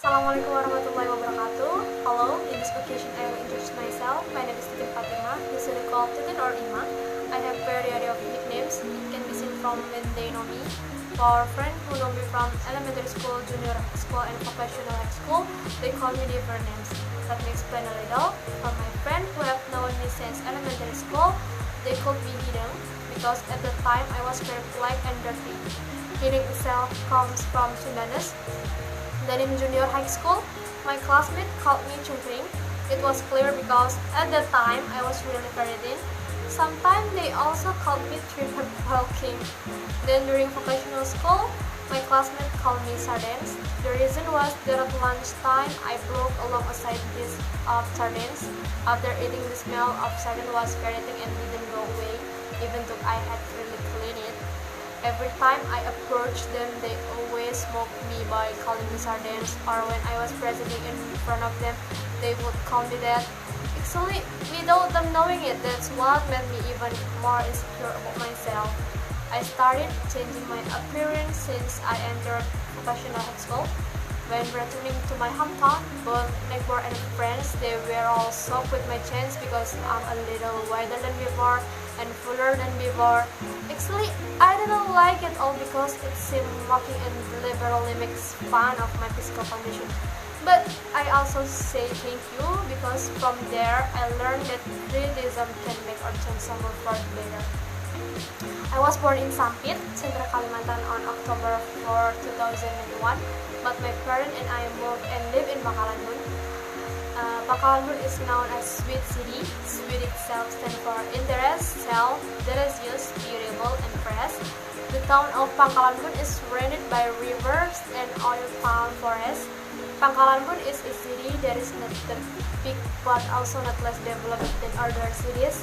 Assalamualaikum warahmatullahi wabarakatuh. Hello, in this occasion I will introduce myself. My name is Titin Fatimah, usually called Titin or Ima. I have variety of nicknames. It can be seen from when they know me. For friends who know me from elementary school, junior high school, and professional high school, they call me different names. Let me explain a little. For my friends who have known me since elementary school, they called me Hideng because at the time I was very black and dirty. Hideng itself comes from Sundanese. Then in junior high school, my classmates called me Chungkring. It was clear because at that time I was really very thin. Sometimes they also called me Triple King. Then during vocational school, my classmates called me Sardines. The reason was that at lunchtime I broke a long aside dish of sardines. After eating, the smell of sardine was very thick and didn't go away, even though I had really cleaned it. Every time I approached them, they always mocked me by calling me sardines, or when I was presenting in front of them, they would call me that. Actually, without them knowing it, that's what made me even more insecure about myself. I started changing my appearance since I entered professional high school. When returning to my hometown, both neighbors and friends, they were all shocked with my change because I'm a little wider than before and fuller than before. Actually, I didn't like it all because it seemed mocking and deliberately makes fun of my physical condition. But I also say thank you because from there I learned that criticism can make or change someone for the better. I was born in Sampit, Central Kalimantan on October 4, 2001, but my parents and I moved and live in Pangkalanbun. Pangkalanbun is known as Sweet City. Sweet itself stands for interest, self, delicious, beautiful, and fresh. The town of Pangkalanbun is surrounded by rivers and oil palm forests. Pangkalanbun is a city that is not that big but also not less developed than other cities.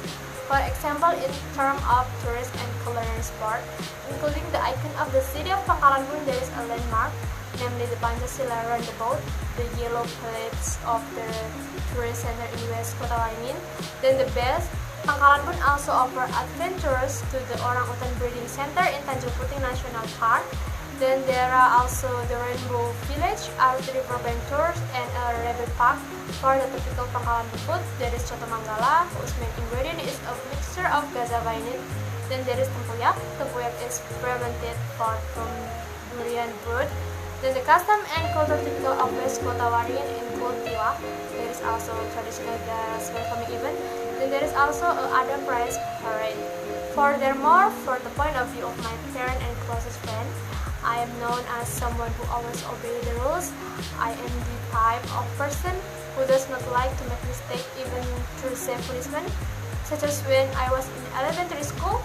For example, in terms of tourist and culinary sport, including the icon of the city of Pangkalanbun, there is a landmark, namely the Pancasila Roundabout, the yellow plates of the tourist center in West Kota Waringin. Then the best, Pangkalanbun also offers adventures to the orangutan breeding center in Tanjung Puting National Park. Then there are also the Rainbow Village, art riverbank tours, and a rabbit park. For the typical Pangkalanbun food, there is Coto Manggala, whose main ingredient is a mixture of gaza vainit. Then there is tempoyak. Tempoyak is fermented pork from durian fruit. Then the custom and culture typical of West Kota Waringin include tiwak. There is also traditional gas welcoming event. Then there is also a other prize parade. Furthermore, for the point of view of my parent and closest friend, I am known as someone who always obeys the rules. I am the type of person who does not like to make mistakes even through safe punishment, such as when I was in elementary school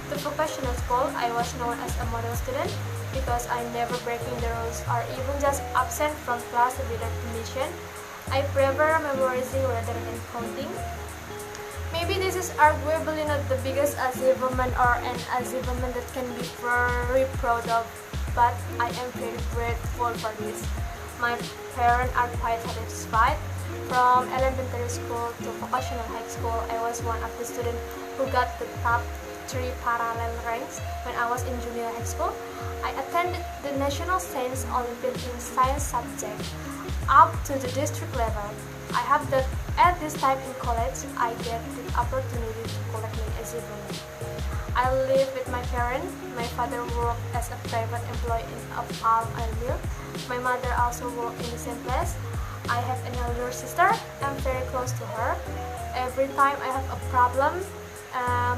to vocational school. I was known as a model student because I never breaking the rules or even just absent from class without permission. I prefer memorizing rather than counting. Maybe this is arguably not the biggest achievement or an achievement that can be very proud of, but I am very grateful for this. My parents are quite satisfied. From elementary school to vocational high school, I was one of the students who got the top 3 parallel ranks. When I was in junior high school, I attended the National Science Olympiad in science subject up to the district level. I hope that at this time in college, I get the opportunity to collect my achievement. I live with my parents. My father worked as a private employee in a palm oil mill. My mother also worked in the same place. I have an elder sister. I'm very close to her. Every time I have a problem,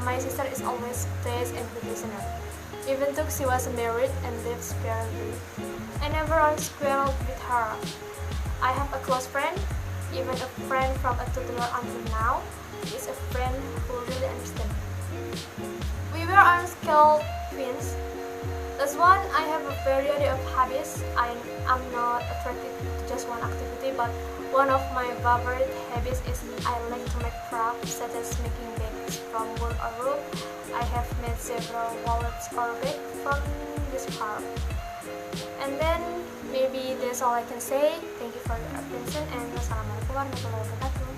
my sister is always praised and good listener. Even though she was married and lived separately, I never quarreled with her. I have a close friend, even a friend from a toddler until now. He is a friend who really understands me. We were unskilled twins. That's why I have a variety of hobbies. I'm not attracted to just one activity, but one of my favorite hobbies is I like to make crafts, such as making bags from wool or rope. I have made several wallets or bags from this craft. And then maybe that's all I can say. Thank you for your attention and wassalamualaikum warahmatullahi wabarakatuh.